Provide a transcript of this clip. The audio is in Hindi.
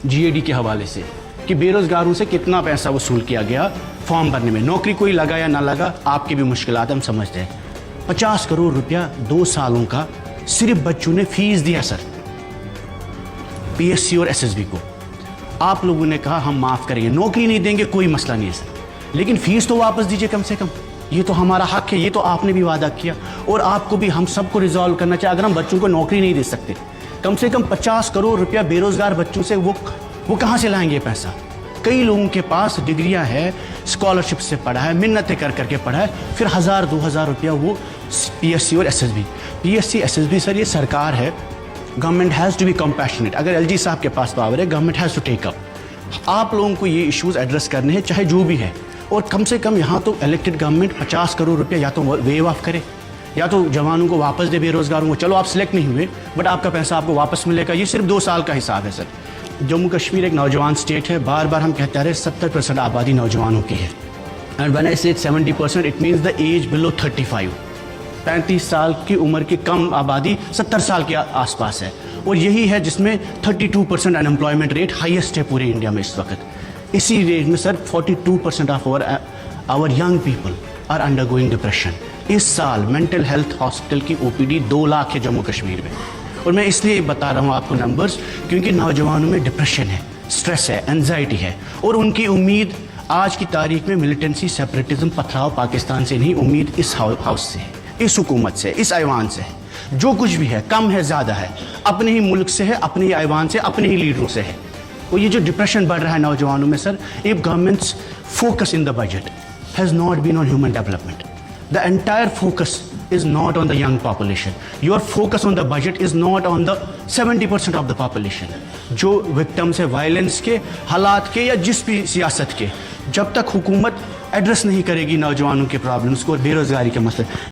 जीएडी के हवाले से कि बेरोजगारों से कितना पैसा वसूल किया गया फॉर्म भरने में। नौकरी कोई लगा या ना लगा, आपकी भी मुश्किलात हम समझते हैं। 50 करोड़ रुपया 2 सालों का सिर्फ बच्चों ने फीस दिया सर, पीएससी और एसएसबी को। आप लोगों ने कहा हम माफ करेंगे, नौकरी नहीं देंगे, कोई मसला नहीं है सर, लेकिन फीस तो वापस दीजिए कम से कम। ये तो हमारा हक है, ये तो आपने भी वादा किया और आपको भी हम सबको रिजॉल्व करना चाहिए। अगर हम बच्चों को नौकरी नहीं दे सकते, कम से कम 50 करोड़ रुपया बेरोजगार बच्चों से वो कहाँ से लाएंगे पैसा? कई लोगों के पास डिग्रियां है, स्कॉलरशिप से पढ़ा है, मिन्नतें कर करके पढ़ा है, फिर 1000-2000 रुपया वो पीएससी और एसएसबी। पीएससी एसएसबी सर ये सरकार है, government has to be compassionate. अगर एलजी साहब के पास पावर है, government has to take up. आप लोगों को ये इश्यूज एड्रेस करने हैं, चाहे जो भी है। और कम से कम यहाँ तो इलेक्टेड गवर्नमेंट 50 करोड़ रुपया या तो वेव ऑफ करे या तो जवानों को वापस दे, बेरोजगारों को। चलो आप सिलेक्ट नहीं हुए बट आपका पैसा आपको वापस मिलेगा। ये सिर्फ 2 साल का हिसाब है सर। जम्मू कश्मीर एक नौजवान स्टेट है, बार बार हम कहते आ रहे हैं 70% आबादी नौजवानों की है। And when I say 70% it means the age below 35। 35 साल की उम्र की कम आबादी 70 साल के आसपास है, और यही है जिसमें 32% अनएम्प्लॉयमेंट रेट हाईएस्ट है पूरे इंडिया में इस वक्त। इसी रेट में sir 42% of our young people are undergoing depression. इस साल मेंटल हेल्थ हॉस्पिटल की ओपीडी 2 लाख है जम्मू कश्मीर में। और मैं इसलिए बता रहा हूँ आपको नंबर्स, क्योंकि नौजवानों में डिप्रेशन है, स्ट्रेस है, एंजाइटी है, और उनकी उम्मीद आज की तारीख में मिलिटेंसी, सेपरेटिज्म, पथराव पाकिस्तान से नहीं, उम्मीद इस हाउस से है, इस हुकूमत से, इस ऐवान से है। जो कुछ भी है, कम है ज़्यादा है, अपने ही मुल्क से है, अपने ही ऐवान से, अपने ही लीडरों से है। और ये जो डिप्रेशन बढ़ रहा है नौजवानों में sir, if governments focus in the budget has not been on human development, the entire focus is not on the young population. Your focus on the budget is not on the 70% of the population. जो victims है वायलेंस के, हालात के, या जिस भी सियासत के, जब तक हुकूमत एड्रेस नहीं करेगी नौजवानों के प्रॉब्लम्स को और बेरोजगारी के मसले,